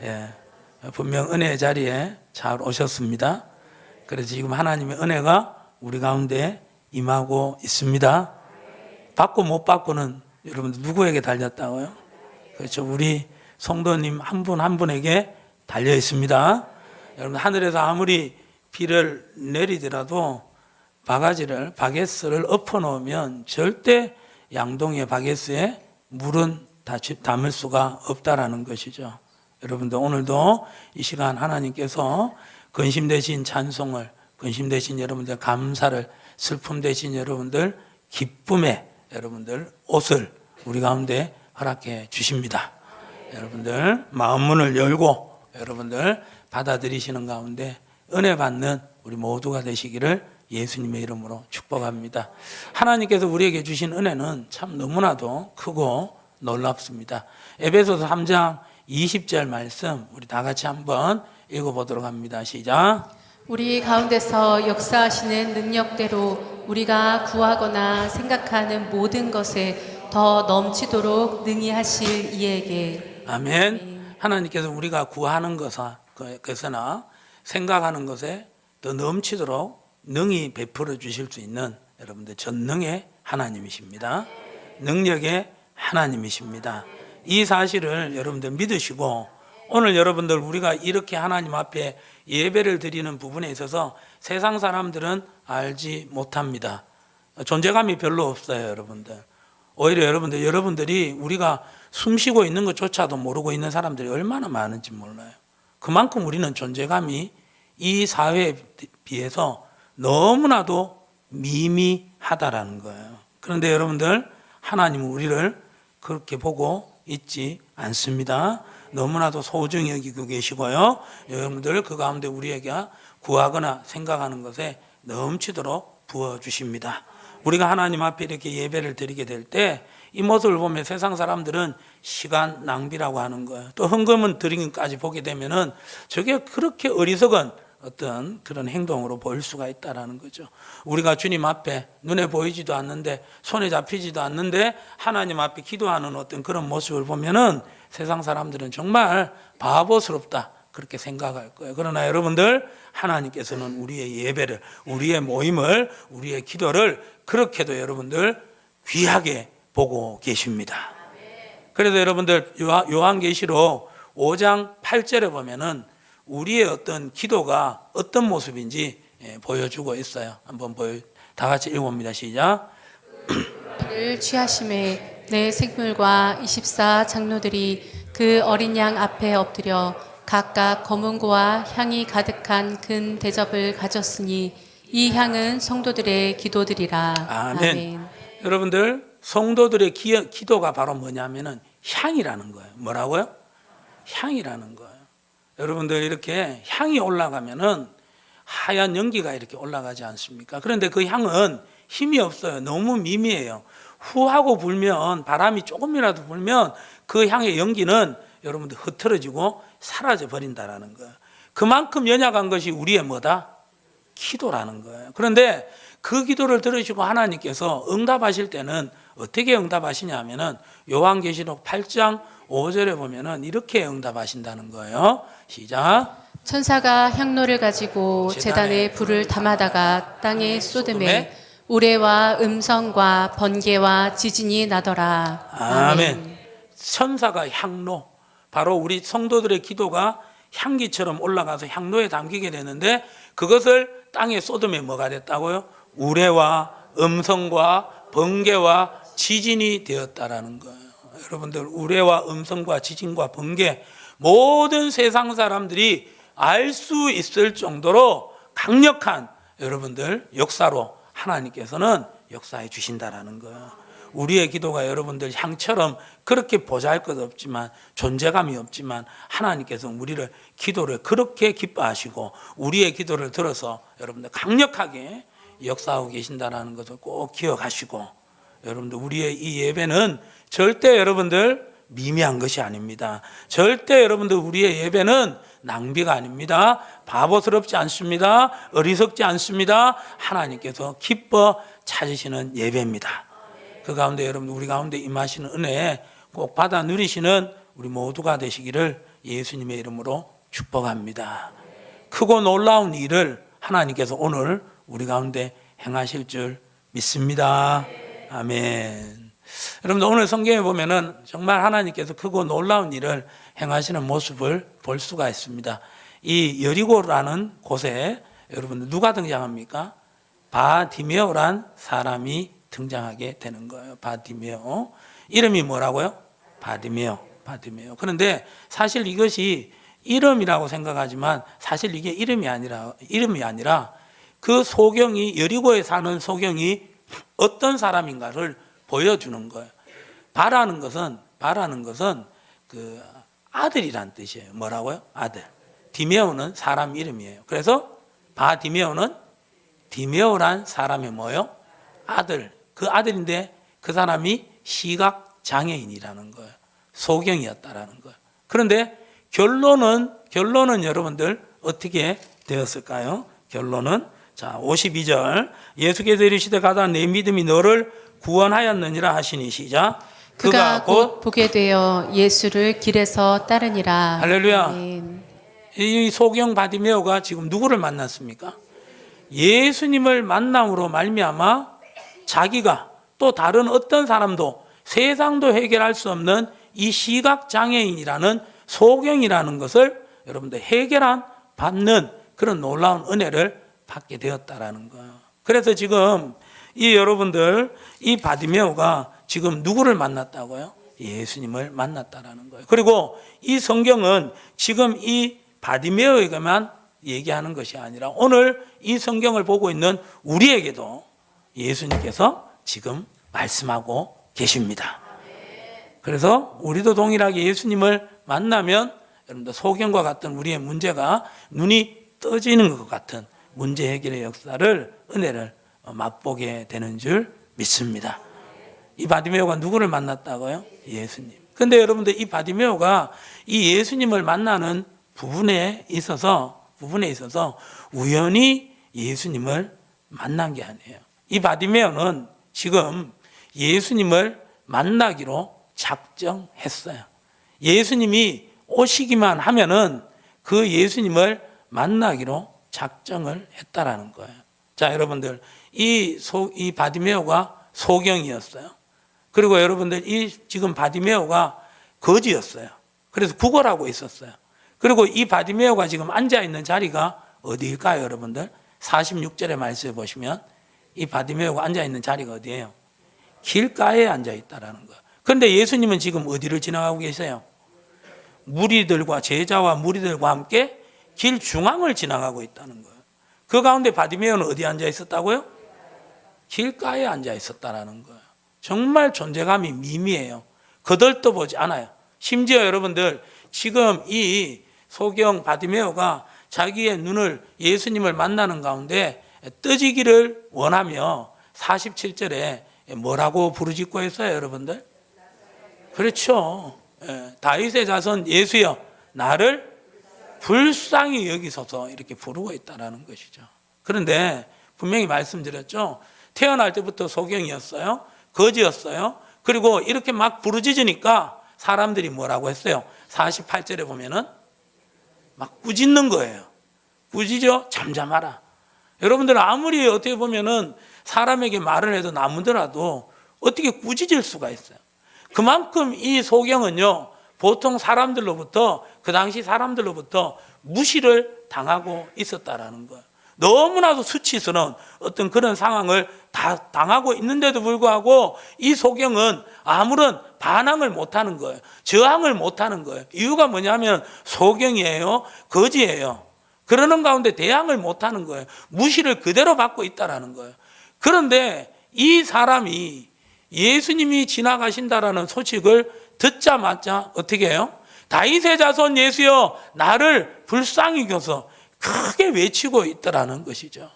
예, 분명 은혜의 자리에 잘 오셨습니다. 그래서 지금 하나님의 은혜가 우리 가운데 임하고 있습니다. 받고 못 받고는 여러분들 누구에게 달렸다고요? 그렇죠. 우리 성도님 한 분 한 분에게 달려 있습니다. 여러분, 하늘에서 아무리 비를 내리더라도 바게스를 엎어 놓으면 절대 양동이의 바게스에 물은 담을 수가 없다라는 것이죠. 여러분들, 오늘도 이 시간 하나님께서 근심 대신 찬송을, 근심 대신 여러분들 감사를, 슬픔 대신 여러분들 기쁨의 여러분들 옷을 우리 가운데 허락해 주십니다. 여러분들 마음 문을 열고 여러분들 받아들이시는 가운데 은혜 받는 우리 모두가 되시기를 예수님의 이름으로 축복합니다. 하나님께서 우리에게 주신 은혜는 참 너무나도 크고 놀랍습니다. 에베소서 3장 20절 말씀 우리 다 같이 한번 읽어보도록 합니다. 시작. 우리 가운데서 역사하시는 능력대로 우리가 구하거나 생각하는 모든 것에 더 넘치도록 능히 하실 이에게. 아멘. 하나님께서 우리가 구하는 것에나 생각하는 것에 더 넘치도록 능히 베풀어 주실 수 있는 여러분들 전능의 하나님이십니다. 능력의 하나님이십니다. 이 사실을 여러분들 믿으시고 오늘 여러분들 우리가 이렇게 하나님 앞에 예배를 드리는 부분에 있어서 세상 사람들은 알지 못합니다. 존재감이 별로 없어요, 여러분들. 오히려 여러분들이 우리가 숨 쉬고 있는 것조차도 모르고 있는 사람들이 얼마나 많은지 몰라요. 그만큼 우리는 존재감이 이 사회에 비해서 너무나도 미미하다라는 거예요. 그런데 여러분들, 하나님은 우리를 그렇게 보고 있지 않습니다. 너무나도 소중히 여기고 계시고요. 여러분들 그 가운데 우리에게 구하거나 생각하는 것에 넘치도록 부어주십니다. 우리가 하나님 앞에 이렇게 예배를 드리게 될 때 이 모습을 보면 세상 사람들은 시간 낭비라고 하는 거예요. 또 헌금은 드리기까지 보게 되면은 저게 그렇게 어리석은 어떤 그런 행동으로 보일 수가 있다라는 거죠. 우리가 주님 앞에 눈에 보이지도 않는데 손에 잡히지도 않는데 하나님 앞에 기도하는 어떤 그런 모습을 보면은 세상 사람들은 정말 바보스럽다 그렇게 생각할 거예요. 그러나 여러분들, 하나님께서는 우리의 예배를, 우리의 모임을, 우리의 기도를 그렇게도 여러분들 귀하게 보고 계십니다. 그래서 여러분들 요한계시록 5장 8절에 보면은 우리의 어떤 기도가 어떤 모습인지 보여주고 있어요. 한번 다 같이 읽어봅니다. 시작. 를 취하심에 내 생물과 24 장로들이 그 어린 양 앞에 엎드려 각각 검은고와 향이 가득한 큰 대접을 가졌으니 이 향은 성도들의 기도들이라. 아멘. 여러분들, 성도들의 기도가 바로 뭐냐면은 향이라는 거예요. 뭐라고요? 향이라는 거예요. 여러분들, 이렇게 향이 올라가면은 하얀 연기가 이렇게 올라가지 않습니까? 그런데 그 향은 힘이 없어요. 너무 미미해요. 후하고 불면, 바람이 조금이라도 불면 그 향의 연기는 여러분들 흐트러지고 사라져 버린다라는 거예요. 그만큼 연약한 것이 우리의 뭐다? 기도라는 거예요. 그런데 그 기도를 들으시고 하나님께서 응답하실 때는 어떻게 응답하시냐 하면은 요한계시록 8장 5절에 보면은 이렇게 응답하신다는 거예요. 시작. 천사가 향로를 가지고 제단에 불을 담아다가 땅에 쏟음에 우레와 음성과 번개와 지진이 나더라. 아멘. 천사가 향로, 바로 우리 성도들의 기도가 향기처럼 올라가서 향로에 담기게 되는데 그것을 땅에 쏟음에 뭐가 됐다고요? 우레와 음성과 번개와 지진이 되었다라는 거예요. 여러분들, 우레와 음성과 지진과 번개, 모든 세상 사람들이 알 수 있을 정도로 강력한 여러분들 역사로 하나님께서는 역사해 주신다라는 거예요. 우리의 기도가 여러분들 향처럼 그렇게 보잘것 없지만, 존재감이 없지만 하나님께서 우리를 기도를 그렇게 기뻐하시고 우리의 기도를 들어서 여러분들 강력하게 역사하고 계신다는 것을 꼭 기억하시고, 여러분들 우리의 이 예배는 절대 여러분들 미미한 것이 아닙니다. 절대 여러분들 우리의 예배는 낭비가 아닙니다. 바보스럽지 않습니다. 어리석지 않습니다. 하나님께서 기뻐 찾으시는 예배입니다. 그 가운데 여러분, 우리 가운데 임하시는 은혜 꼭 받아 누리시는 우리 모두가 되시기를 예수님의 이름으로 축복합니다. 크고 놀라운 일을 하나님께서 오늘 우리 가운데 행하실 줄 믿습니다. 아멘. 여러분들 오늘 성경에 보면은 정말 하나님께서 크고 놀라운 일을 행하시는 모습을 볼 수가 있습니다. 이 여리고라는 곳에 여러분들 누가 등장합니까? 바디메오란 사람이 등장하게 되는 거예요. 바디메오. 이름이 뭐라고요? 바디메오. 그런데 사실 이것이 이름이라고 생각하지만 사실 이게 이름이 아니라 그 소경이, 여리고에 사는 소경이 어떤 사람인가를 보여주는 거예요. 바라는 것은 그 아들이란 뜻이에요. 뭐라고요? 아들. 디메오는 사람 이름이에요. 그래서 바디메오는 디메오란 사람의 뭐요? 아들. 그 아들인데 그 사람이 시각 장애인이라는 거예요. 소경이었다라는 거예요. 그런데 결론은 여러분들 어떻게 되었을까요? 결론은 자 52절 예수께서 이르시되 가다 내 믿음이 너를 구원하였느니라 하시니 시작. 그가 곧 보게 되어 예수를 길에서 따르니라. 할렐루야. 아멘. 이 소경 바디메오가 지금 누구를 만났습니까? 예수님을 만남으로 말미암아 자기가 또 다른 어떤 사람도 세상도 해결할 수 없는 이 시각장애인이라는 소경이라는 것을 여러분들 받는 그런 놀라운 은혜를 받게 되었다라는 거예요. 그래서 지금 이 여러분들 이 바디메오가 지금 누구를 만났다고요? 예수님을 만났다라는 거예요. 그리고 이 성경은 지금 이 바디메오에게만 얘기하는 것이 아니라 오늘 이 성경을 보고 있는 우리에게도 예수님께서 지금 말씀하고 계십니다. 그래서 우리도 동일하게 예수님을 만나면 여러분들 소경과 같은 우리의 문제가 눈이 떠지는 것 같은 문제 해결의 역사를 은혜를 맛보게 되는 줄 믿습니다. 이 바디메오가 누구를 만났다고요? 예수님. 근데 여러분들 이 바디메오가 이 예수님을 만나는 부분에 있어서 우연히 예수님을 만난 게 아니에요. 이 바디메오는 지금 예수님을 만나기로 작정했어요. 예수님이 오시기만 하면은 그 예수님을 만나기로 작정을 했다라는 거예요. 자, 여러분들 이 바디메오가 소경이었어요. 그리고 여러분들 이 지금 바디메오가 거지였어요. 그래서 구걸하고 있었어요. 그리고 이 바디메오가 지금 앉아 있는 자리가 어디일까요, 여러분들? 46절의 말씀에 보시면 이 바디메오가 앉아 있는 자리가 어디예요? 길가에 앉아 있다라는 거예요. 그런데 예수님은 지금 어디를 지나가고 계세요? 제자와 무리들과 함께 길 중앙을 지나가고 있다는 거예요. 그 가운데 바디메오는 어디 앉아 있었다고요? 길가에 앉아 있었다라는 거예요. 정말 존재감이 미미해요. 거들떠보지 않아요. 심지어 여러분들 지금 이 소경 바디메오가 자기의 눈을 예수님을 만나는 가운데 떠지기를 원하며 47절에 뭐라고 부르짖고 했어요, 여러분들? 그렇죠. 다윗의 자손 예수여 나를 불쌍히 여기소서 이렇게 부르고 있다는 것이죠. 그런데 분명히 말씀드렸죠. 태어날 때부터 소경이었어요. 거지였어요. 그리고 이렇게 막 부르짖으니까 사람들이 뭐라고 했어요? 48절에 보면은 막 꾸짖는 거예요. 꾸짖어 잠잠하라. 여러분들 아무리 어떻게 보면은 사람에게 말을 해도 나무더라도 어떻게 꾸짖을 수가 있어요. 그만큼 이 소경은요 보통 사람들로부터 그 당시 사람들로부터 무시를 당하고 있었다라는 거예요. 너무나도 수치스러운 어떤 그런 상황을 다 당하고 있는데도 불구하고 이 소경은 아무런 반항을 못하는 거예요. 저항을 못하는 거예요. 이유가 뭐냐면 소경이에요, 거지예요. 그러는 가운데 대항을 못하는 거예요. 무시를 그대로 받고 있다라는 거예요. 그런데 이 사람이 예수님이 지나가신다라는 소식을 듣자마자 어떻게 해요? 다윗의 자손 예수여 나를 불쌍히 여기소서 크게 외치고 있더라는 것이죠.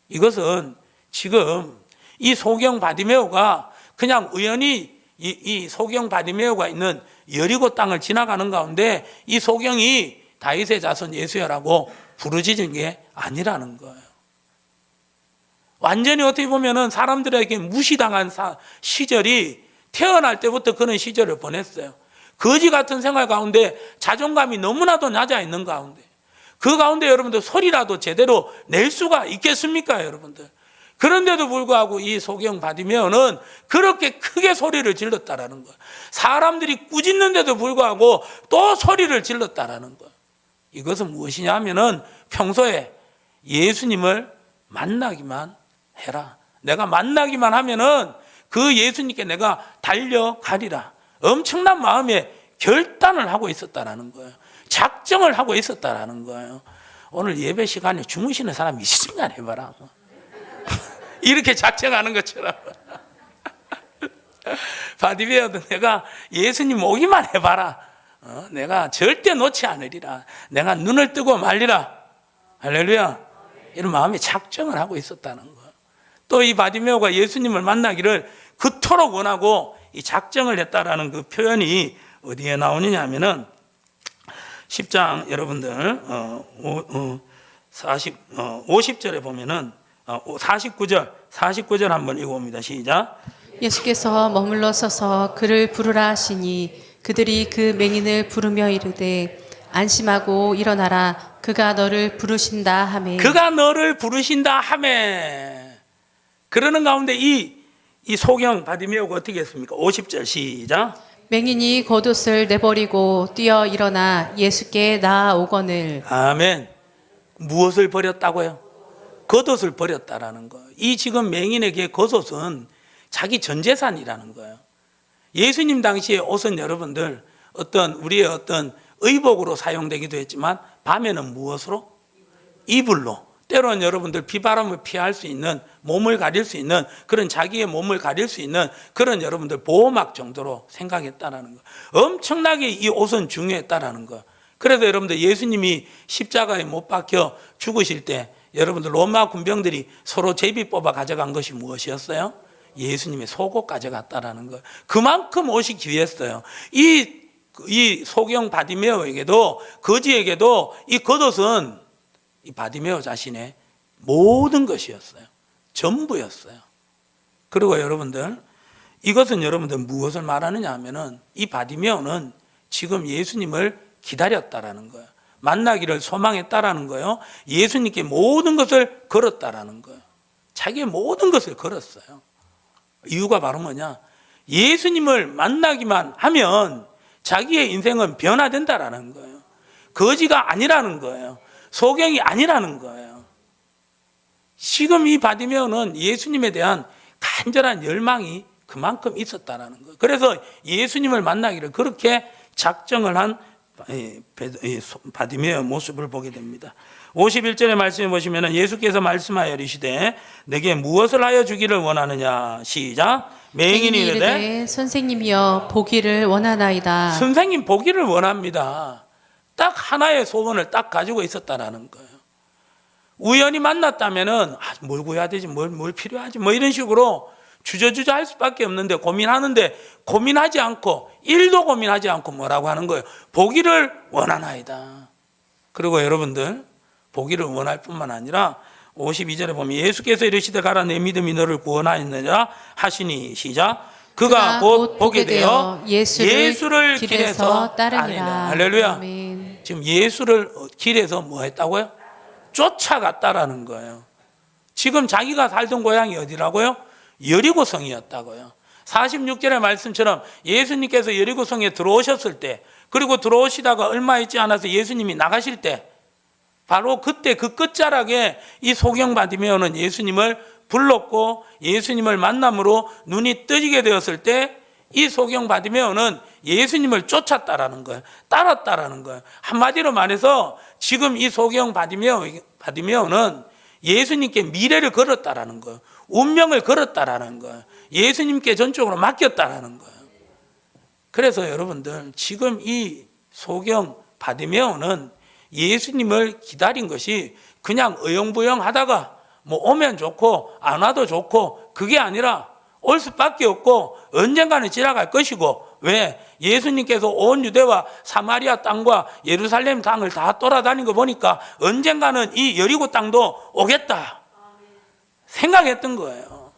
이것은 지금 이 소경 바디메오가 그냥 우연히 이 소경 바디메오가 있는 여리고 땅을 지나가는 가운데 이 소경이 다윗의 자손 예수여라고 부르짖은 게 아니라는 거예요. 완전히 어떻게 보면은 사람들에게 무시당한 시절이 태어날 때부터 그런 시절을 보냈어요. 거지 같은 생활 가운데 자존감이 너무나도 낮아 있는 가운데 그 가운데 여러분들 소리라도 제대로 낼 수가 있겠습니까, 여러분들? 그런데도 불구하고 이 소경 바디메오는 그렇게 크게 소리를 질렀다라는 거예요. 사람들이 꾸짖는데도 불구하고 또 소리를 질렀다라는 거예요. 이것은 무엇이냐 하면은 평소에 예수님을 만나기만 해라. 내가 만나기만 하면은 그 예수님께 내가 달려가리라. 엄청난 마음의 결단을 하고 있었다라는 거예요. 작정을 하고 있었다라는 거예요. 오늘 예배 시간에 주무시는 사람이 있으면 해봐라. 이렇게 작정하는 것처럼. 바디메오도 내가 예수님 오기만 해봐라. 내가 절대 놓지 않으리라. 내가 눈을 뜨고 말리라. 할렐루야. 이런 마음의 작정을 하고 있었다는 거예요. 또 이 바디메오가 예수님을 만나기를 그토록 원하고 이 작정을 했다라는 그 표현이 어디에 나오느냐 하면은 10장 여러분들 50절에 보면은 49절 한번 읽어봅니다. 시작. 예수께서 머물러 서서 그를 부르라 하시니 그들이 그 맹인을 부르며 이르되 안심하고 일어나라 그가 너를 부르신다 하매 그가 너를 부르신다 하매. 그러는 가운데 이 소경 바디메오가 어떻게 했습니까? 50절 시작. 맹인이 겉옷을 내버리고 뛰어 일어나 예수께 나아오거늘. 아멘. 무엇을 버렸다고요? 겉옷을 버렸다라는 거예요. 이 지금 맹인에게 겉옷은 자기 전 재산이라는 거예요. 예수님 당시의 옷은 여러분들 우리의 어떤 의복으로 사용되기도 했지만 밤에는 무엇으로? 이불로. 때로는 여러분들 비바람을 피할 수 있는, 몸을 가릴 수 있는 그런 자기의 몸을 가릴 수 있는 그런 여러분들 보호막 정도로 생각했다라는 거예요. 엄청나게 이 옷은 중요했다라는 거예요. 그래서 여러분들 예수님이 십자가에 못 박혀 죽으실 때 여러분들 로마 군병들이 서로 제비 뽑아 가져간 것이 무엇이었어요? 예수님의 속옷 가져갔다라는 거예요. 그만큼 옷이 귀했어요. 이 소경 바디메오에게도 거지에게도 이 겉옷은 이 바디메오 자신의 모든 것이었어요. 전부였어요. 그리고 여러분들 이것은 여러분들 무엇을 말하느냐 하면은 이 바디메오는 지금 예수님을 기다렸다라는 거예요. 만나기를 소망했다라는 거예요. 예수님께 모든 것을 걸었다라는 거예요. 자기의 모든 것을 걸었어요. 이유가 바로 뭐냐? 예수님을 만나기만 하면 자기의 인생은 변화된다라는 거예요. 거지가 아니라는 거예요. 소경이 아니라는 거예요. 지금 이 바디메오는 예수님에 대한 간절한 열망이 그만큼 있었다라는 거예요. 그래서 예수님을 만나기를 그렇게 작정을 한 바디메오의 모습을 보게 됩니다. 51절의 말씀에 보시면 예수께서 말씀하여 이르시되 내게 무엇을 하여 주기를 원하느냐. 시작. 맹인이 이르되 선생님이여 보기를 원하나이다. 선생님 보기를 원합니다. 딱 하나의 소원을 딱 가지고 있었다라는 거예요. 우연히 만났다면은 뭘 구해야 되지, 뭘 필요하지, 뭐 이런 식으로 주저주저 할 수밖에 없는데 고민하는데 고민하지 않고 1도 고민하지 않고 뭐라고 하는 거예요? 보기를 원하나이다. 그리고 여러분들 보기를 원할 뿐만 아니라 52절에 보면 예수께서 이르시되 가라 내 믿음이 너를 구원하였느냐 하시니 시작. 그가 곧 보게 되어 예수를 길에서 따르니라. 할렐루야. 아멘. 지금 예수를 길에서 뭐 했다고요? 쫓아갔다라는 거예요. 지금 자기가 살던 고향이 어디라고요? 여리고성이었다고요. 46절의 말씀처럼 예수님께서 여리고성에 들어오셨을 때, 그리고 들어오시다가 얼마 있지 않아서 예수님이 나가실 때, 바로 그때 그 끝자락에 이 소경 바디메오는 예수님을 불렀고 예수님을 만남으로 눈이 뜨지게 되었을 때 이 소경 바디메오는 예수님을 쫓았다라는 거예요. 따랐다라는 거예요. 한마디로 말해서 지금 이 소경 바디메오는 예수님께 미래를 걸었다라는 거예요. 운명을 걸었다라는 거예요. 예수님께 전적으로 맡겼다라는 거예요. 그래서 여러분들 지금 이 소경 바디메오는 예수님을 기다린 것이 그냥 어영부영 하다가 뭐 오면 좋고 안 와도 좋고 그게 아니라 올 수밖에 없고 언젠가는 지나갈 것이고, 왜? 예수님께서 온 유대와 사마리아 땅과 예루살렘 땅을 다 돌아다닌 거 보니까 언젠가는 이 여리고 땅도 오겠다 생각했던 거예요.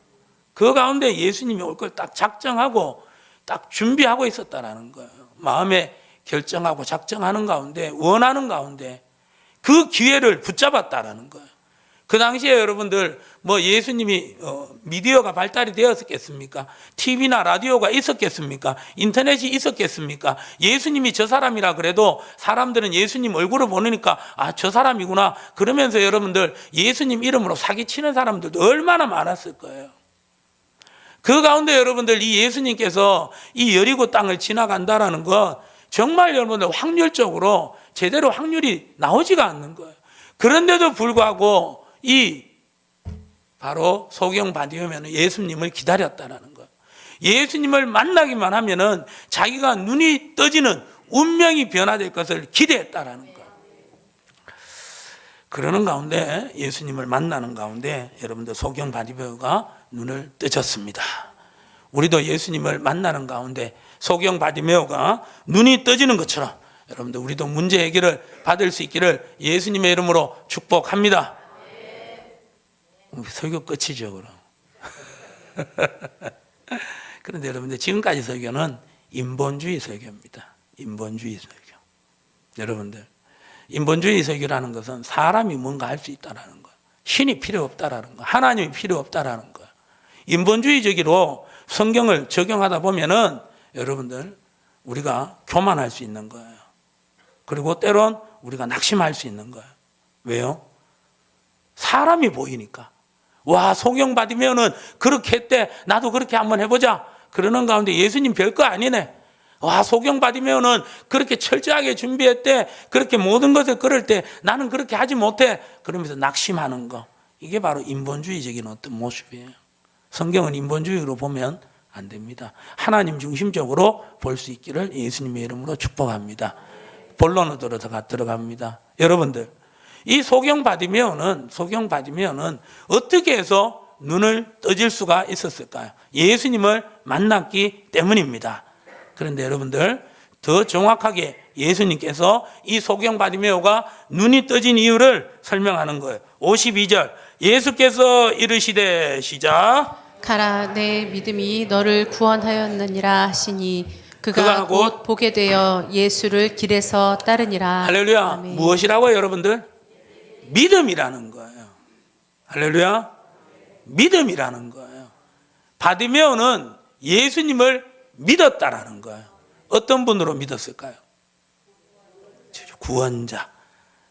그 가운데 예수님이 올 걸 딱 작정하고 딱 준비하고 있었다라는 거예요. 마음에 결정하고 작정하는 가운데, 원하는 가운데 그 기회를 붙잡았다라는 거예요. 그 당시에 여러분들 뭐 예수님이 미디어가 발달이 되었겠습니까? TV나 라디오가 있었겠습니까? 인터넷이 있었겠습니까? 예수님이 저 사람이라 그래도 사람들은 예수님 얼굴을 보니까 아, 저 사람이구나 그러면서 여러분들 예수님 이름으로 사기치는 사람들도 얼마나 많았을 거예요. 그 가운데 여러분들 이 예수님께서 이 여리고 땅을 지나간다라는 것 정말 여러분들 확률적으로 제대로 확률이 나오지가 않는 거예요. 그런데도 불구하고 이 바로 소경 바디메오는 예수님을 기다렸다라는 거예요. 예수님을 만나기만 하면은 자기가 눈이 떠지는 운명이 변화될 것을 기대했다라는 거예요. 그러는 가운데 예수님을 만나는 가운데 여러분들 소경 바디메오가 눈을 뜨졌습니다. 우리도 예수님을 만나는 가운데 소경 바디메오가 눈이 떠지는 것처럼 여러분들 우리도 문제 해결을 받을 수 있기를 예수님의 이름으로 축복합니다. 설교 끝이죠, 그럼. 그런데 여러분들 지금까지 설교는 인본주의 설교입니다. 인본주의 설교. 여러분들 인본주의 설교라는 것은 사람이 뭔가 할 수 있다라는 거예요. 신이 필요 없다라는 거예요. 하나님이 필요 없다라는 거예요. 인본주의적으로 성경을 적용하다 보면은 여러분들 우리가 교만할 수 있는 거예요. 그리고 때론 우리가 낙심할 수 있는 거예요. 왜요? 사람이 보이니까. 와, 소경 받으면은 그렇게 했대. 나도 그렇게 한번 해보자. 그러는 가운데 예수님 별거 아니네. 와, 소경 받으면은 그렇게 철저하게 준비했대. 그렇게 모든 것을 그럴 때 나는 그렇게 하지 못해. 그러면서 낙심하는 거. 이게 바로 인본주의적인 어떤 모습이에요. 성경은 인본주의로 보면 안 됩니다. 하나님 중심적으로 볼 수 있기를 예수님의 이름으로 축복합니다. 본론으로 들어갑니다. 여러분들, 이 소경 바디메오는 어떻게 해서 눈을 떠질 수가 있었을까요? 예수님을 만났기 때문입니다. 그런데 여러분들 더 정확하게 예수님께서 이 소경 바디메오가 눈이 떠진 이유를 설명하는 거예요. 52절 예수께서 이르시되 시작 가라 내 믿음이 너를 구원하였느니라 하시니 그가 곧 보게 되어 예수를 길에서 따르니라. 할렐루야. 아멘. 무엇이라고요, 여러분들? 믿음이라는 거예요. 할렐루야. 믿음이라는 거예요. 바디메오는 예수님을 믿었다라는 거예요. 어떤 분으로 믿었을까요? 구원자.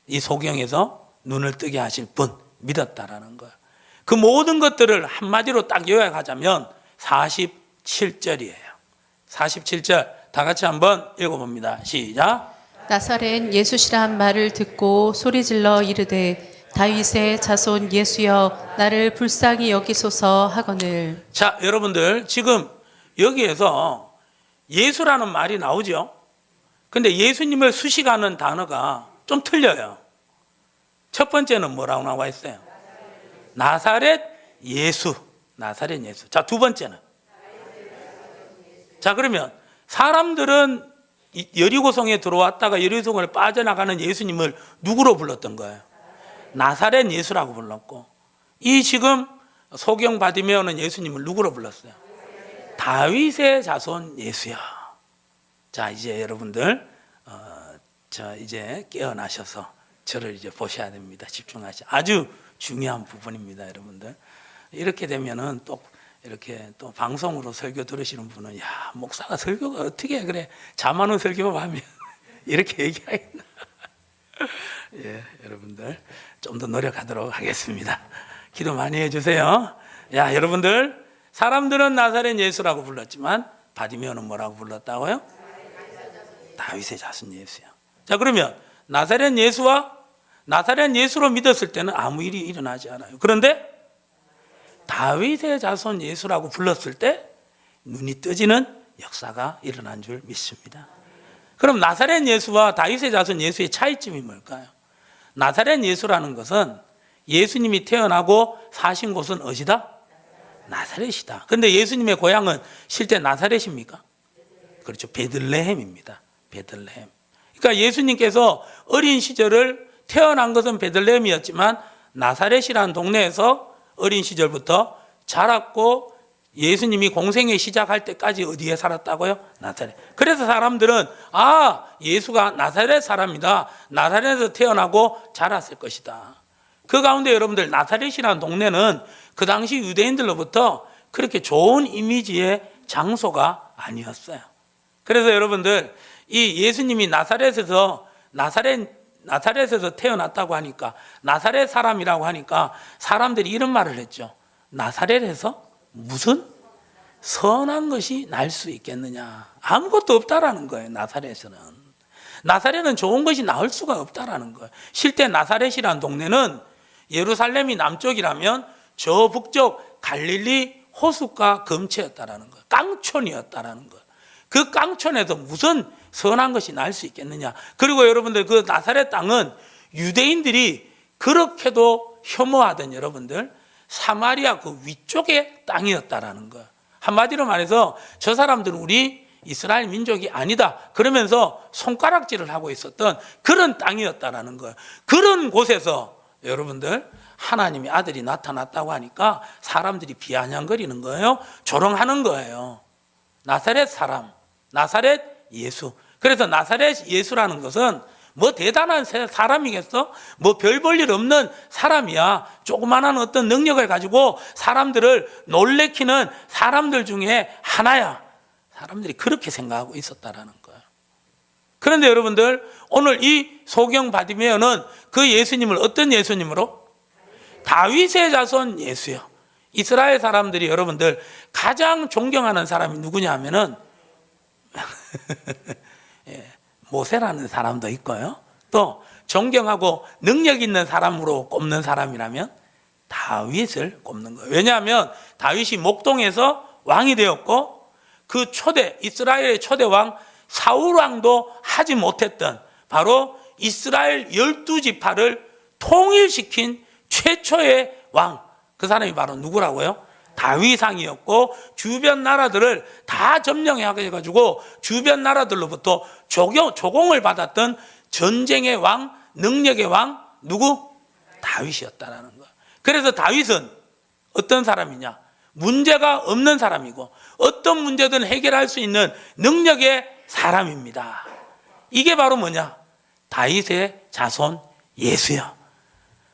이 소경에서 눈을 뜨게 하실 분 믿었다라는 거예요. 그 모든 것들을 한마디로 딱 요약하자면 47절이에요. 47절 다 같이 한번 읽어봅니다. 시작. 나사렛 예수시란 말을 듣고 소리질러 이르되 다윗의 자손 예수여 나를 불쌍히 여기소서 하거늘. 자, 여러분들 지금 여기에서 예수라는 말이 나오죠. 근데 예수님을 수식하는 단어가 좀 틀려요. 첫 번째는 뭐라고 나와 있어요? 나사렛 예수. 나사렛 예수. 자, 두 번째는. 자, 그러면 사람들은 여리고성에 들어왔다가 여리고성을 빠져나가는 예수님을 누구로 불렀던 거예요? 나사렛 예수라고 불렀고, 이 지금 소경 바디메오는 예수님을 누구로 불렀어요? 다윗의 자손 예수야. 자, 이제 여러분들 이제 깨어나셔서 저를 이제 보셔야 됩니다. 집중하셔. 아주 중요한 부분입니다, 여러분들. 이렇게 되면은 또 이렇게 또 방송으로 설교 들으시는 분은 야, 목사가 설교가 어떻게 그래 잠하는 설교만 하면 이렇게 얘기하겠나. 예, 여러분들 좀 더 노력하도록 하겠습니다. 기도 많이 해주세요. 야, 여러분들 사람들은 나사렛 예수라고 불렀지만 바디메오는 뭐라고 불렀다고요? 다윗의 자손 예수요. 자, 그러면 나사렛 예수로 믿었을 때는 아무 일이 일어나지 않아요. 그런데 다윗의 자손 예수라고 불렀을 때 눈이 떠지는 역사가 일어난 줄 믿습니다. 그럼 나사렛 예수와 다윗의 자손 예수의 차이점이 뭘까요? 나사렛 예수라는 것은 예수님이 태어나고 사신 곳은 어디다? 나사렛이다. 그런데 예수님의 고향은 실제 나사렛입니까? 그렇죠. 베들레헴입니다. 베들레헴. 그러니까 예수님께서 어린 시절을 태어난 것은 베들레헴이었지만 나사렛이라는 동네에서 어린 시절부터 자랐고 예수님이 공생애 시작할 때까지 어디에 살았다고요? 나사렛. 그래서 사람들은 예수가 나사렛 사람이다. 나사렛에서 태어나고 자랐을 것이다. 그 가운데 여러분들 나사렛이라는 동네는 그 당시 유대인들로부터 그렇게 좋은 이미지의 장소가 아니었어요. 그래서 여러분들 이 예수님이 나사렛에서 태어났다고 하니까, 나사렛 사람이라고 하니까 사람들이 이런 말을 했죠. 나사렛에서 무슨 선한 것이 날 수 있겠느냐. 아무것도 없다라는 거예요. 나사렛은 좋은 것이 나올 수가 없다라는 거예요. 실제 나사렛이라는 동네는 예루살렘이 남쪽이라면 저 북쪽 갈릴리 호숫가 근처였다라는 거예요. 깡촌이었다라는 거예요. 그 깡촌에서 무슨 선한 것이 날 수 있겠느냐. 그리고 여러분들 그 나사렛 땅은 유대인들이 그렇게도 혐오하던 여러분들 사마리아 그 위쪽의 땅이었다라는 거예요. 한마디로 말해서 저 사람들은 우리 이스라엘 민족이 아니다 그러면서 손가락질을 하고 있었던 그런 땅이었다라는 거예요. 그런 곳에서 여러분들 하나님의 아들이 나타났다고 하니까 사람들이 비아냥거리는 거예요. 조롱하는 거예요. 나사렛 사람, 나사렛 예수. 그래서 나사렛 예수라는 것은 뭐 대단한 사람이겠어? 뭐 별 볼 일 없는 사람이야. 조그마한 어떤 능력을 가지고 사람들을 놀래키는 사람들 중에 하나야. 사람들이 그렇게 생각하고 있었다라는 거예요. 그런데 여러분들 오늘 이 소경 바디메오는 그 예수님을 어떤 예수님으로? 다윗의 자손 예수요. 이스라엘 사람들이 여러분들 가장 존경하는 사람이 누구냐 하면은 모세라는 사람도 있고요. 또 존경하고 능력 있는 사람으로 꼽는 사람이라면 다윗을 꼽는 거예요. 왜냐하면 다윗이 목동에서 왕이 되었고 그 이스라엘의 초대 왕 사울 왕도 하지 못했던 바로 이스라엘 12지파를 통일시킨 최초의 왕, 그 사람이 바로 누구라고요? 다윗왕이었고 주변 나라들을 다 점령해가지고 주변 나라들로부터 조공을 받았던 전쟁의 왕, 능력의 왕 누구? 다윗이었다라는 거예요. 그래서 다윗은 어떤 사람이냐? 문제가 없는 사람이고 어떤 문제든 해결할 수 있는 능력의 사람입니다. 이게 바로 뭐냐? 다윗의 자손 예수야.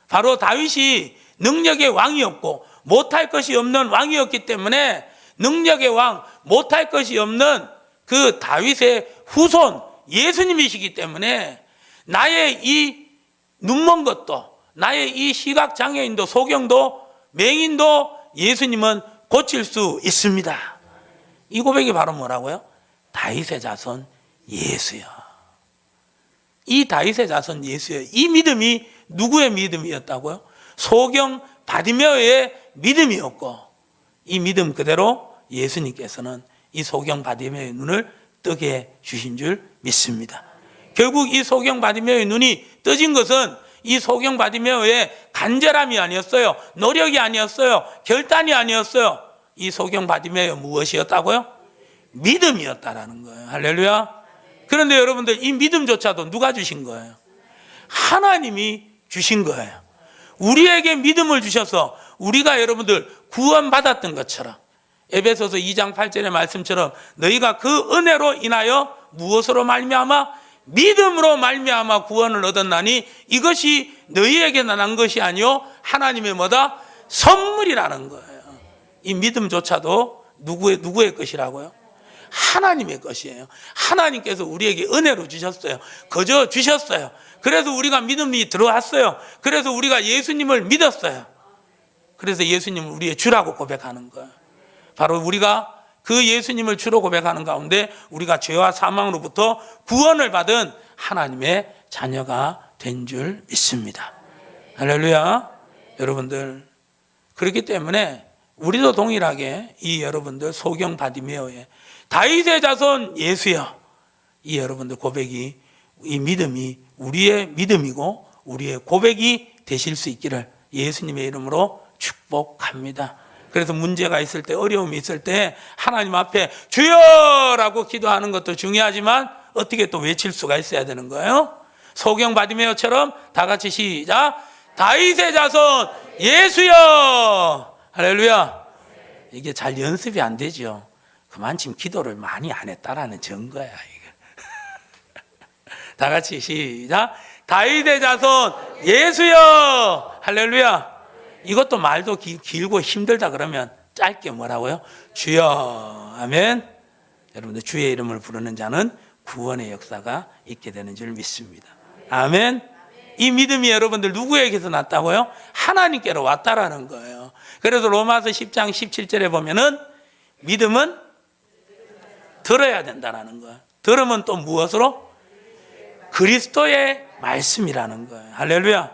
바로 다윗이 능력의 왕이었고 못할 것이 없는 왕이었기 때문에 능력의 왕, 못할 것이 없는 그 다윗의 후손 예수님이시기 때문에 나의 이 눈먼 것도, 나의 이 시각장애인도, 소경도, 맹인도 예수님은 고칠 수 있습니다. 이 고백이 바로 뭐라고요? 다윗의 자손 예수요. 이 다윗의 자손 예수요. 이 믿음이 누구의 믿음이었다고요? 소경 바디메오의 믿음이었고 이 믿음 그대로 예수님께서는 이 소경 바디메오의 눈을 뜨게 주신 줄 믿습니다. 결국 이 소경 바디메오의 눈이 떠진 것은 이 소경 바디메오의 간절함이 아니었어요. 노력이 아니었어요. 결단이 아니었어요. 이 소경 바디메오 무엇이었다고요? 믿음이었다라는 거예요. 할렐루야. 그런데 여러분들 이 믿음조차도 누가 주신 거예요? 하나님이 주신 거예요. 우리에게 믿음을 주셔서 우리가 여러분들 구원받았던 것처럼 에베소서 2장 8절의 말씀처럼 너희가 그 은혜로 인하여 무엇으로 말미암아? 믿음으로 말미암아 구원을 얻었나니 이것이 너희에게 난 것이 아니요 하나님의 뭐다? 선물이라는 거예요. 이 믿음조차도 누구의 것이라고요? 하나님의 것이에요. 하나님께서 우리에게 은혜로 주셨어요. 거저 주셨어요. 그래서 우리가 믿음이 들어왔어요. 그래서 우리가 예수님을 믿었어요. 그래서 예수님을 우리의 주라고 고백하는 거예요. 바로 우리가 그 예수님을 주로 고백하는 가운데 우리가 죄와 사망으로부터 구원을 받은 하나님의 자녀가 된 줄 믿습니다. 할렐루야. 여러분들 그렇기 때문에 우리도 동일하게 이 여러분들 소경 바디메오의 다윗의 자손 예수여, 이 여러분들 고백이, 이 믿음이 우리의 믿음이고 우리의 고백이 되실 수 있기를 예수님의 이름으로 축복합니다. 그래서 문제가 있을 때, 어려움이 있을 때 하나님 앞에 주여라고 기도하는 것도 중요하지만 어떻게 또 외칠 수가 있어야 되는 거예요? 소경 바디메오처럼 다 같이 시작. 다윗의 자손 예수여. 할렐루야. 이게 잘 연습이 안 되죠. 그만큼 기도를 많이 안 했다라는 증거야, 이거. 다 같이 시작. 다윗의 자손 예수여. 할렐루야. 이것도 말도 길고 힘들다 그러면 짧게 뭐라고요? 주여. 아멘. 여러분들 주의 이름을 부르는 자는 구원의 역사가 있게 되는 줄 믿습니다. 아멘. 이 믿음이 여러분들 누구에게서 났다고요? 하나님께로 왔다라는 거예요. 그래서 로마서 10장 17절에 보면은 믿음은 들어야 된다라는 거예요. 들으면 또 무엇으로? 그리스도의 말씀이라는 거예요. 할렐루야.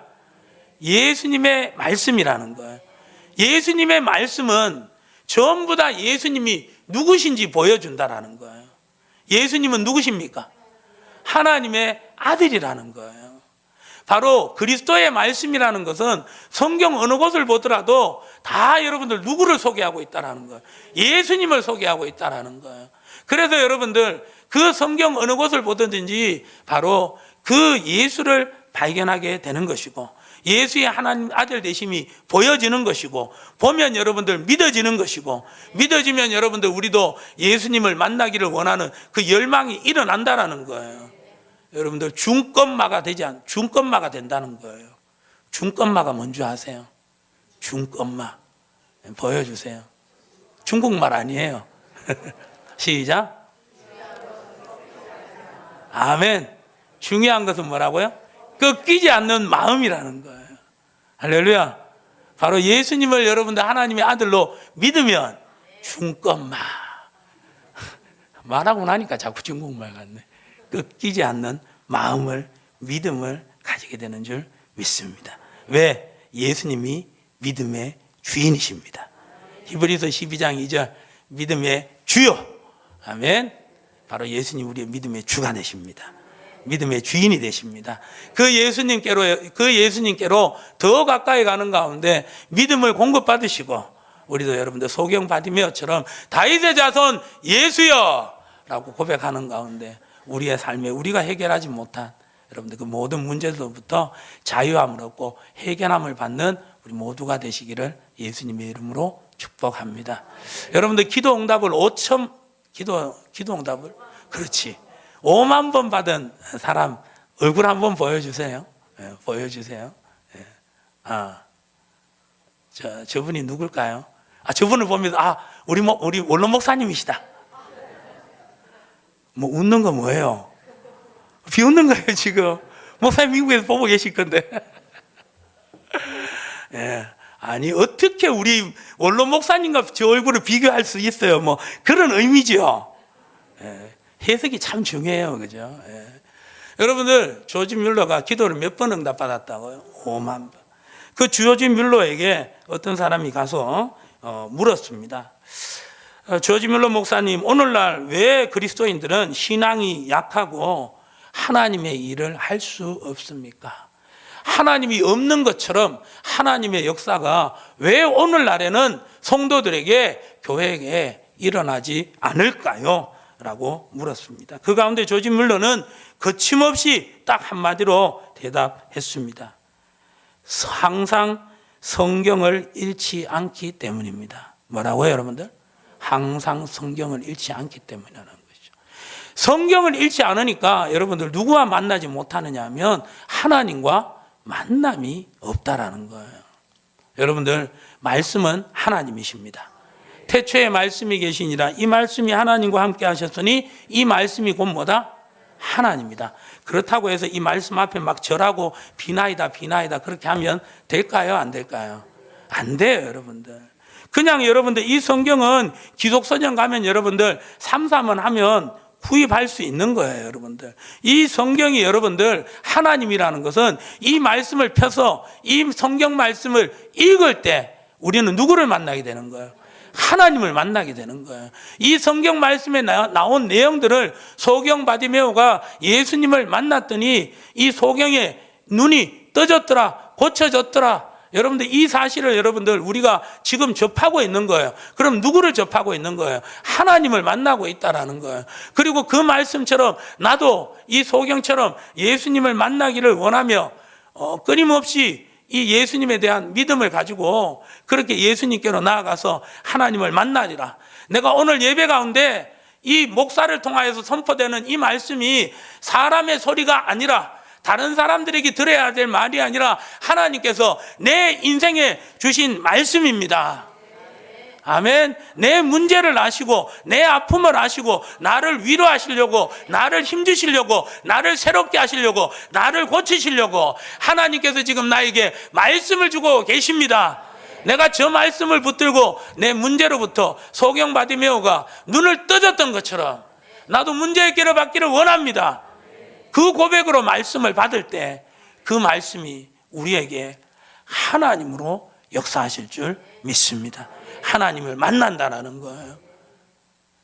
예수님의 말씀이라는 거예요. 예수님의 말씀은 전부 다 예수님이 누구신지 보여준다라는 거예요. 예수님은 누구십니까? 하나님의 아들이라는 거예요. 바로 그리스도의 말씀이라는 것은 성경 어느 곳을 보더라도 다 여러분들 누구를 소개하고 있다라는 거예요. 예수님을 소개하고 있다라는 거예요. 그래서 여러분들 그 성경 어느 곳을 보든지 바로 그 예수를 발견하게 되는 것이고, 예수의 하나님 아들 되심이 보여지는 것이고, 보면 여러분들 믿어지는 것이고, 믿어지면 여러분들 우리도 예수님을 만나기를 원하는 그 열망이 일어난다라는 거예요. 여러분들 중건마가 된다는 거예요. 중건마가 뭔지 아세요? 중건마. 보여주세요. 중국말 아니에요. 시작. 아멘. 중요한 것은 뭐라고요? 꺾이지 않는 마음이라는 거예요. 할렐루야. 바로 예수님을 여러분들 하나님의 아들로 믿으면 중건마. 말하고 나니까 자꾸 중국말 같네. 꺾이지 않는 마음을, 믿음을 가지게 되는 줄 믿습니다. 왜? 예수님이 믿음의 주인이십니다. 히브리서 12장 2절 믿음의 주요. 아멘. 바로 예수님 우리의 믿음의 주가 되십니다. 믿음의 주인이 되십니다. 그 예수님께로 더 가까이 가는 가운데 믿음을 공급받으시고, 우리도 여러분들 소경 바디메오처럼 다윗의 자손 예수여 라고 고백하는 가운데 우리의 삶에 우리가 해결하지 못한 여러분들 그 모든 문제들로부터 자유함을 얻고 해결함을 받는 우리 모두가 되시기를 예수님의 이름으로 축복합니다. 여러분들 기도 응답을 기도 응답을 그렇지 5만 번 받은 사람 얼굴 한번 보여주세요. 예, 보여주세요. 예. 저분이 누굴까요? 저분을 보면서 우리 원로 목사님이시다. 뭐 웃는 거 뭐예요? 비웃는 거예요 지금. 목사님 미국에서 보고 계실 건데. 예. 아니 어떻게 우리 원로 목사님과 저 얼굴을 비교할 수 있어요? 뭐 그런 의미죠. 예. 해석이 참 중요해요, 그죠? 예. 여러분들 조지 뮬러가 기도를 몇 번 응답받았다고요? 5만 번. 그 조지 뮬러에게 어떤 사람이 가서 물었습니다. 조지 뮬러 목사님, 오늘날 왜 그리스도인들은 신앙이 약하고 하나님의 일을 할 수 없습니까? 하나님이 없는 것처럼 하나님의 역사가 왜 오늘날에는 성도들에게 교회에 일어나지 않을까요? 라고 물었습니다. 그 가운데 조지 뮬러는 거침없이 딱 한마디로 대답했습니다. 항상 성경을 잃지 않기 때문입니다. 뭐라고요, 여러분들? 항상 성경을 잃지 않기 때문이라는 것이죠. 성경을 잃지 않으니까 여러분들 누구와 만나지 못하느냐 하면 하나님과 만남이 없다라는 거예요. 여러분들 말씀은 하나님이십니다. 태초에 말씀이 계시니라 이 말씀이 하나님과 함께 하셨으니 이 말씀이 곧 뭐다? 하나님이다. 그렇다고 해서 이 말씀 앞에 막 절하고 비나이다 그렇게 하면 될까요? 안 될까요? 안 돼요, 여러분들. 그냥 여러분들 이 성경은 기독서전 가면 여러분들 삼삼원 하면 구입할 수 있는 거예요, 여러분들. 이 성경이 여러분들 하나님이라는 것은 이 말씀을 펴서 이 성경 말씀을 읽을 때 우리는 누구를 만나게 되는 거예요? 하나님을 만나게 되는 거예요. 이 성경 말씀에 나온 내용들을 소경 바디메오가 예수님을 만났더니 이 소경의 눈이 떠졌더라, 고쳐졌더라. 여러분들 이 사실을 여러분들 우리가 지금 접하고 있는 거예요. 그럼 누구를 접하고 있는 거예요? 하나님을 만나고 있다라는 거예요. 그리고 그 말씀처럼 나도 이 소경처럼 예수님을 만나기를 원하며 끊임없이 이 예수님에 대한 믿음을 가지고 그렇게 예수님께로 나아가서 하나님을 만나리라. 내가 오늘 예배 가운데 이 목사를 통하여서 선포되는 이 말씀이 사람의 소리가 아니라, 다른 사람들에게 들어야 될 말이 아니라 하나님께서 내 인생에 주신 말씀입니다. 아멘. 내 문제를 아시고 내 아픔을 아시고 나를 위로하시려고, 나를 힘주시려고, 나를 새롭게 하시려고, 나를 고치시려고 하나님께서 지금 나에게 말씀을 주고 계십니다. 내가 저 말씀을 붙들고 내 문제로부터 소경 바디메오가 눈을 떠졌던 것처럼 나도 문제 해결을 받기를 원합니다. 그 고백으로 말씀을 받을 때 그 말씀이 우리에게 하나님으로 역사하실 줄 믿습니다. 하나님을 만난다라는 거예요.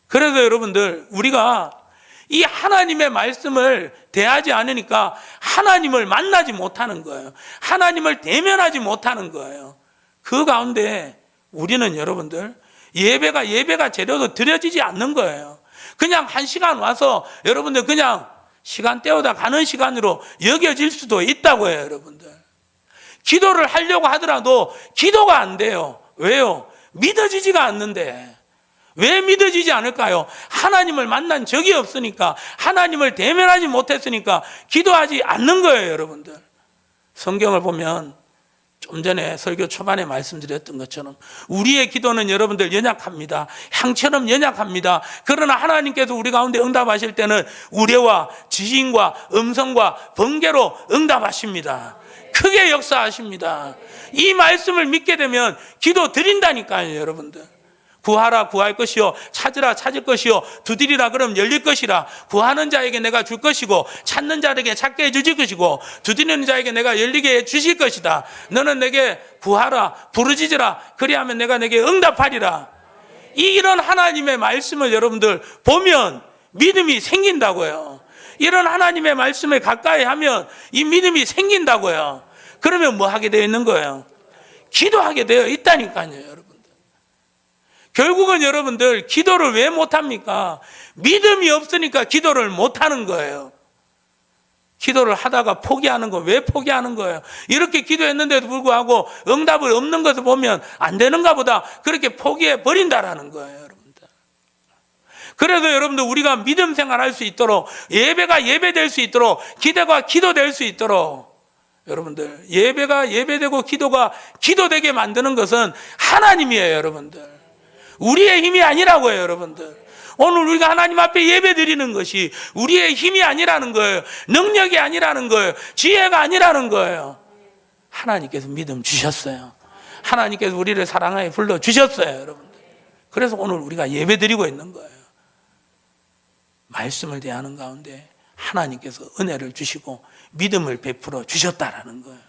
그래서 여러분들, 우리가 이 하나님의 말씀을 대하지 않으니까 하나님을 만나지 못하는 거예요. 하나님을 대면하지 못하는 거예요. 그 가운데 우리는 여러분들 예배가 제대로 드려지지 않는 거예요. 그냥 한 시간 와서 여러분들 그냥 시간 때우다 가는 시간으로 여겨질 수도 있다고 해요. 여러분들, 기도를 하려고 하더라도 기도가 안 돼요. 왜요? 믿어지지가 않는데. 왜 믿어지지 않을까요? 하나님을 만난 적이 없으니까, 하나님을 대면하지 못했으니까 기도하지 않는 거예요. 여러분들, 성경을 보면 좀 전에 설교 초반에 말씀드렸던 것처럼 우리의 기도는 여러분들 연약합니다. 향처럼 연약합니다. 그러나 하나님께서 우리 가운데 응답하실 때는 우레와 지신과 음성과 번개로 응답하십니다. 크게 역사하십니다. 이 말씀을 믿게 되면 기도 드린다니까요. 여러분들, 구하라 구할 것이요, 찾으라 찾을 것이요, 두드리라 그럼 열릴 것이라. 구하는 자에게 내가 줄 것이고, 찾는 자에게 찾게 해주실 것이고, 두드리는 자에게 내가 열리게 해주실 것이다. 너는 내게 구하라, 부르짖으라, 그리하면 내가 내게 응답하리라. 이런 하나님의 말씀을 여러분들 보면 믿음이 생긴다고요. 이런 하나님의 말씀을 가까이 하면 이 믿음이 생긴다고요. 그러면 뭐 하게 되어 있는 거예요? 기도하게 되어 있다니까요. 여러분, 결국은 여러분들 기도를 왜 못합니까? 믿음이 없으니까 기도를 못하는 거예요. 기도를 하다가 포기하는 거, 왜 포기하는 거예요? 이렇게 기도했는데도 불구하고 응답을 없는 것을 보면 안 되는가 보다, 그렇게 포기해 버린다라는 거예요. 여러분들, 그래서 여러분들 우리가 믿음 생활할 수 있도록, 예배가 예배될 수 있도록, 기도가 기도될 수 있도록, 여러분들 예배가 예배되고 기도가 기도되게 만드는 것은 하나님이에요. 여러분들, 우리의 힘이 아니라고요. 여러분들, 오늘 우리가 하나님 앞에 예배 드리는 것이 우리의 힘이 아니라는 거예요. 능력이 아니라는 거예요. 지혜가 아니라는 거예요. 하나님께서 믿음 주셨어요. 하나님께서 우리를 사랑하여 불러주셨어요. 여러분들, 그래서 오늘 우리가 예배 드리고 있는 거예요. 말씀을 대하는 가운데 하나님께서 은혜를 주시고 믿음을 베풀어 주셨다라는 거예요.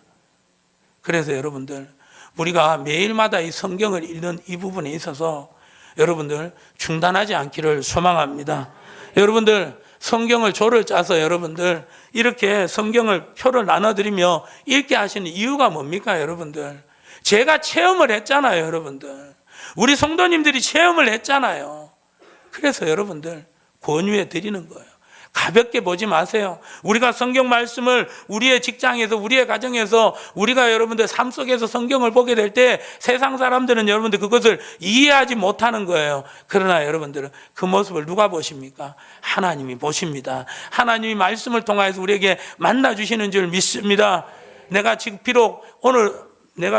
그래서 여러분들, 우리가 매일마다 이 성경을 읽는 이 부분에 있어서 여러분들 중단하지 않기를 소망합니다. 여러분들, 성경을 조를 짜서 여러분들 이렇게 성경을 표를 나눠드리며 읽게 하시는 이유가 뭡니까? 여러분들, 제가 체험을 했잖아요. 여러분들, 우리 성도님들이 체험을 했잖아요. 그래서 여러분들 권유해 드리는 거예요. 가볍게 보지 마세요. 우리가 성경 말씀을 우리의 직장에서, 우리의 가정에서, 우리가 여러분들 삶 속에서 성경을 보게 될 때 세상 사람들은 여러분들 그것을 이해하지 못하는 거예요. 그러나 여러분들은 그 모습을 누가 보십니까? 하나님이 보십니다. 하나님이 말씀을 통해서 우리에게 만나주시는 줄 믿습니다. 내가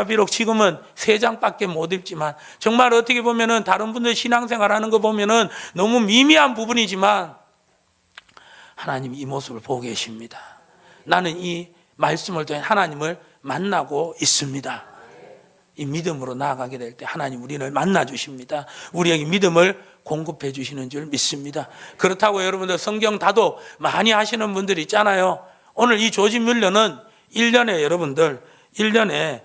비록 지금은 3장밖에 못 읽지만, 정말 어떻게 보면은 다른 분들 신앙생활 하는 거 보면은 너무 미미한 부분이지만 하나님이 이 모습을 보고 계십니다. 나는 이 말씀을 통해 하나님을 만나고 있습니다. 이 믿음으로 나아가게 될 때 하나님 우리를 만나 주십니다. 우리에게 믿음을 공급해 주시는 줄 믿습니다. 그렇다고 여러분들 성경 다독 많이 하시는 분들 있잖아요. 오늘 이 조지 뮬러는 1년에 여러분들 1년에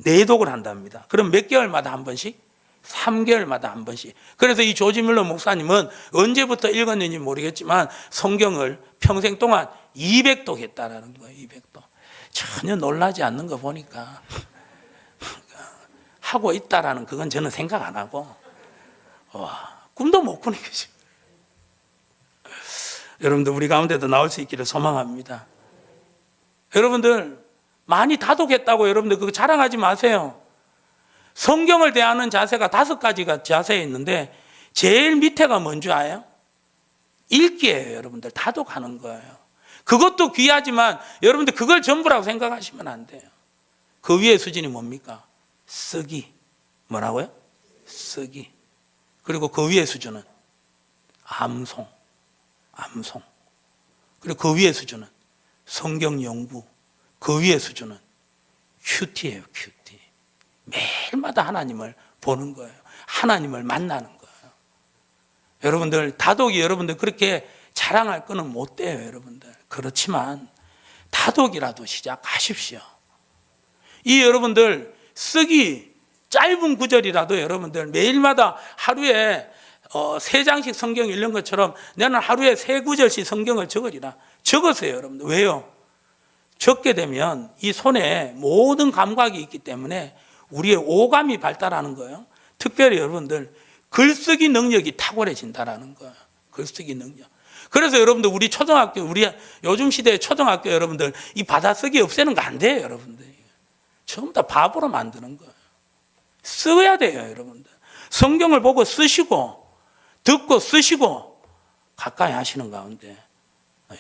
4독을 한답니다. 그럼 몇 개월마다 한 번씩? 3개월마다 한 번씩. 그래서 이 조지 뮬러 목사님은 언제부터 읽었는지 모르겠지만 성경을 평생 동안 200독 했다라는 거예요. 200독. 전혀 놀라지 않는 거 보니까 하고 있다라는 그건 저는 생각 안 하고 꿈도 못 꾸는 거죠. 여러분들 우리 가운데도 나올 수 있기를 소망합니다. 여러분들 많이 다독했다고 여러분들 그거 자랑하지 마세요. 성경을 대하는 자세가 5가지가 자세에 있는데 제일 밑에가 뭔지 아요? 읽기예요. 여러분들 다독하는 거예요. 그것도 귀하지만 여러분들 그걸 전부라고 생각하시면 안 돼요. 그 위의 수준이 뭡니까? 쓰기. 뭐라고요? 쓰기. 그리고 그 위의 수준은 암송. 그리고 그 위의 수준은 성경 연구. 그 위의 수준은 큐티예요. 큐티. 매일마다 하나님을 보는 거예요. 하나님을 만나는 거예요. 여러분들 다독이 여러분들 그렇게 자랑할 거는 못 돼요. 여러분들 그렇지만 다독이라도 시작하십시오. 이 여러분들 쓰기 짧은 구절이라도 여러분들 매일마다 하루에 3장씩 성경 읽는 것처럼 나는 하루에 3구절씩 성경을 적으리라. 적으세요. 여러분들. 왜요? 적게 되면 이 손에 모든 감각이 있기 때문에 우리의 오감이 발달하는 거예요. 특별히 여러분들 글쓰기 능력이 탁월해진다라는 거예요. 글쓰기 능력. 그래서 여러분들 우리 초등학교, 우리 요즘 시대의 초등학교 여러분들 이 받아쓰기 없애는 거 안 돼요. 여러분들 전부 다 바보로 만드는 거예요. 써야 돼요. 여러분들 성경을 보고 쓰시고 듣고 쓰시고 가까이 하시는 가운데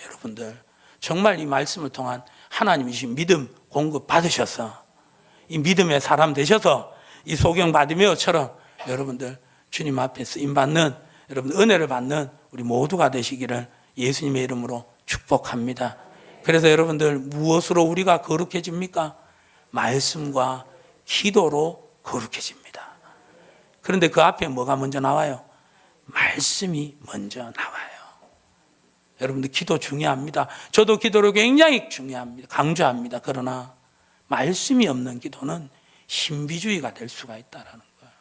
여러분들 정말 이 말씀을 통한 하나님이 주신 믿음 공급 받으셔서 이 믿음의 사람 되셔서 이 소경 바디메오처럼 여러분들 주님 앞에 쓰임받는 여러분 은혜를 받는 우리 모두가 되시기를 예수님의 이름으로 축복합니다. 그래서 여러분들 무엇으로 우리가 거룩해집니까? 말씀과 기도로 거룩해집니다. 그런데 그 앞에 뭐가 먼저 나와요? 말씀이 먼저 나와요. 여러분들 기도 중요합니다. 저도 기도를 굉장히 중요합니다. 강조합니다. 그러나 말씀이 없는 기도는 신비주의가 될 수가 있다라는 거예요.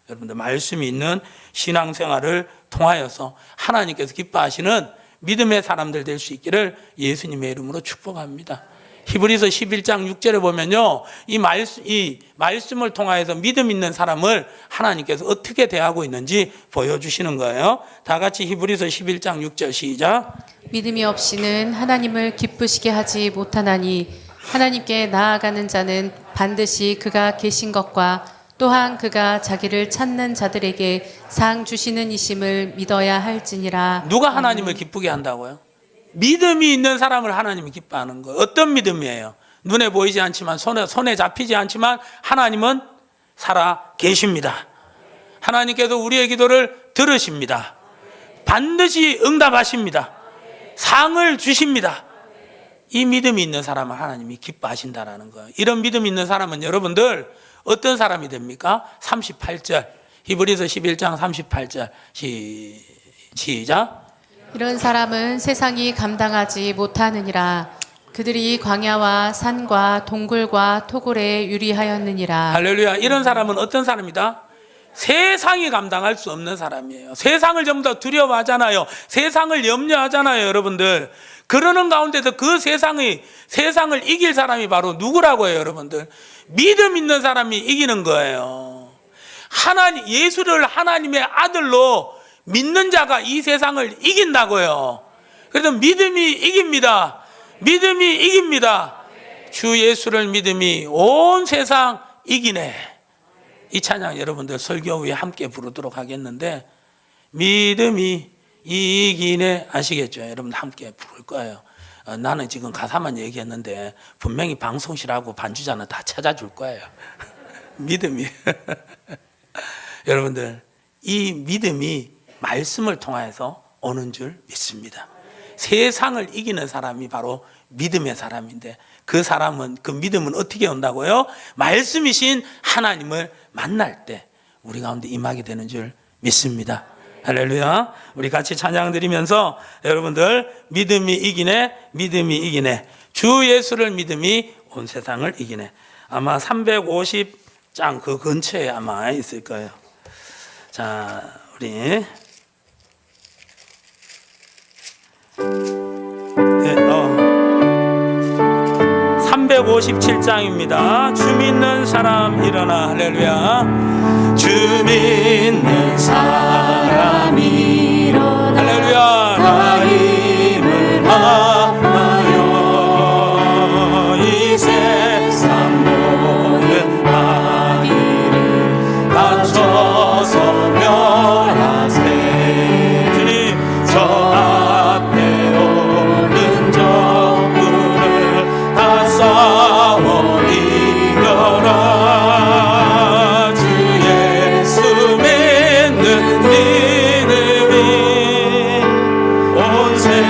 여러분들 말씀이 있는 신앙생활을 통하여서 하나님께서 기뻐하시는 믿음의 사람들 될 수 있기를 예수님의 이름으로 축복합니다. 히브리서 11장 6절에 보면요, 이 말씀을 통하여서 믿음 있는 사람을 하나님께서 어떻게 대하고 있는지 보여주시는 거예요. 다 같이 히브리서 11장 6절 시작. 믿음이 없이는 하나님을 기쁘시게 하지 못하나니 하나님께 나아가는 자는 반드시 그가 계신 것과 또한 그가 자기를 찾는 자들에게 상 주시는 이심을 믿어야 할지니라. 누가 하나님을 기쁘게 한다고요? 믿음이 있는 사람을 하나님이 기뻐하는 거예요. 어떤 믿음이에요? 눈에 보이지 않지만 손에 잡히지 않지만 하나님은 살아 계십니다. 하나님께서 우리의 기도를 들으십니다. 반드시 응답하십니다. 상을 주십니다. 이 믿음이 있는 사람을 하나님이 기뻐하신다라는 거예요. 이런 믿음이 있는 사람은 여러분들 어떤 사람이 됩니까? 38절 히브리서 11장 38절 시작. 이런 사람은 세상이 감당하지 못하느니라. 그들이 광야와 산과 동굴과 토굴에 유리하였느니라. 할렐루야. 이런 사람은 어떤 사람이다? 세상이 감당할 수 없는 사람이에요. 세상을 전부 다 두려워하잖아요. 세상을 염려하잖아요. 여러분들 그러는 가운데서 그 세상을 이길 사람이 바로 누구라고 해요? 여러분들 믿음 있는 사람이 이기는 거예요. 예수를 하나님의 아들로 믿는 자가 이 세상을 이긴다고요. 그래서 믿음이 이깁니다. 믿음이 이깁니다. 주 예수를 믿음이 온 세상 이기네. 이 찬양 여러분들 설교 후에 함께 부르도록 하겠는데 믿음이 이기네 아시겠죠? 여러분 함께 부를 거예요. 나는 지금 가사만 얘기했는데 분명히 방송실하고 반주자는 다 찾아줄 거예요. 믿음이 여러분들 이 믿음이 말씀을 통해서 오는 줄 믿습니다. 세상을 이기는 사람이 바로 믿음의 사람인데 그 믿음은 어떻게 온다고요? 말씀이신 하나님을 만날 때 우리 가운데 임하게 되는 줄 믿습니다. 할렐루야. 우리 같이 찬양 드리면서 여러분들 믿음이 이기네 주 예수를 믿음이 온 세상을 이기네. 아마 350장 그 근처에 아마 있을 거예요. 자, 우리 357장입니다. 주 믿는 사람 일어나. 할렐루야. 주 믿는 사람 일어나. 할렐루야. 나 힘을 하여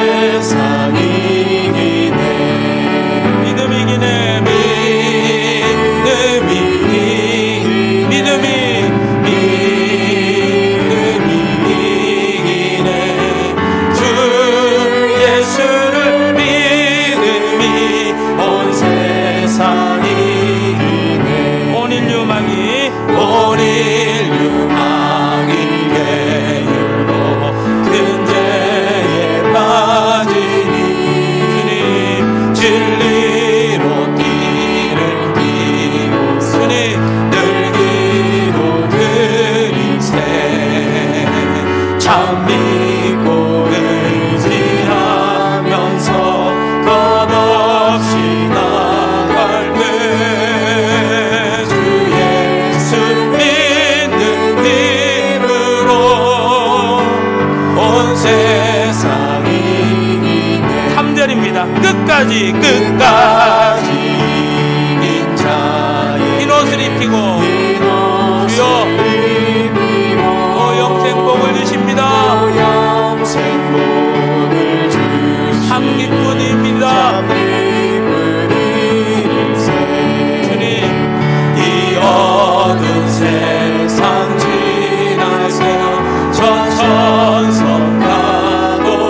세상 이기네. 믿음이 이기네. 믿음이 이기네. 주 예수를 믿음이 온 세상 이기네. 온 인류 망이 온 인류 망이 게을로 근죄에 빠지니 주님 진리로 길을 띠고 주님 늘 기도드리세. 참 믿고 의지하면서 겁없이 나갈 때 주 예수 믿는 힘으로 온 세상 이기네. 3절입니다. 끝까지 이긴 자의 흰 옷을 입히고 주여 또 영생복을 주십니다. 영생복을 주시 참 기쁨입니다. 주님 이 어두운 세상 지나세요 저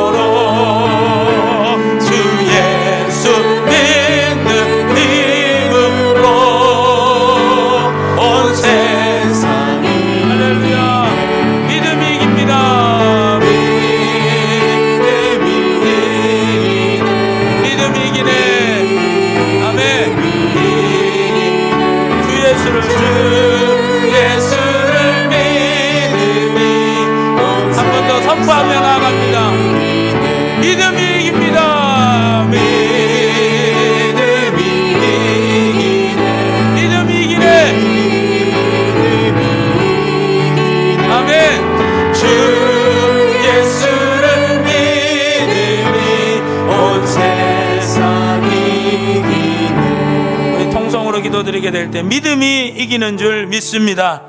천성각오로 주 예수 믿는 힘으로 온 세상이 할렐루야. 믿음이 이깁니다. 믿음이 이기네. 아멘. 주 예수를 믿음이 한 번 더 선포하며 나아갑니다. 믿음이 이깁니다. 믿음이 이기네. 아멘. 주 예수를 믿음이 온 세상 이기네. 우리 통성으로 기도드리게 될 때 믿음이 이기는 줄 믿습니다.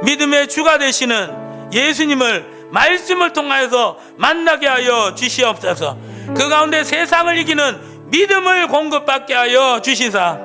믿음의 주가 되시는 예수님을 말씀을 통하여서 만나게 하여 주시옵소서. 그 가운데 세상을 이기는 믿음을 공급받게 하여 주시사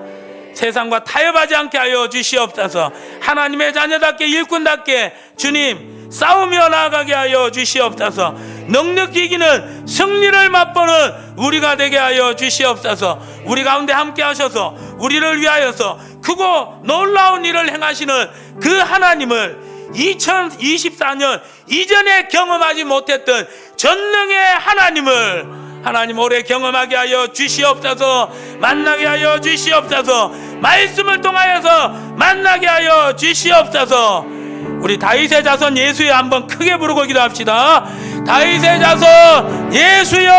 세상과 타협하지 않게 하여 주시옵소서. 하나님의 자녀답게 일꾼답게 주님 싸우며 나아가게 하여 주시옵소서. 넉넉히 이기는 승리를 맛보는 우리가 되게 하여 주시옵소서. 우리 가운데 함께 하셔서 우리를 위하여서 크고 놀라운 일을 행하시는 그 하나님을 2024년 이전에 경험하지 못했던 전능의 하나님을 하나님 올해 경험하게 하여 주시옵소서. 만나게 하여 주시옵소서. 말씀을 통하여서 만나게 하여 주시옵소서. 우리 다윗의 자손 예수여 한번 크게 부르고 기도합시다. 다윗의 자손 예수여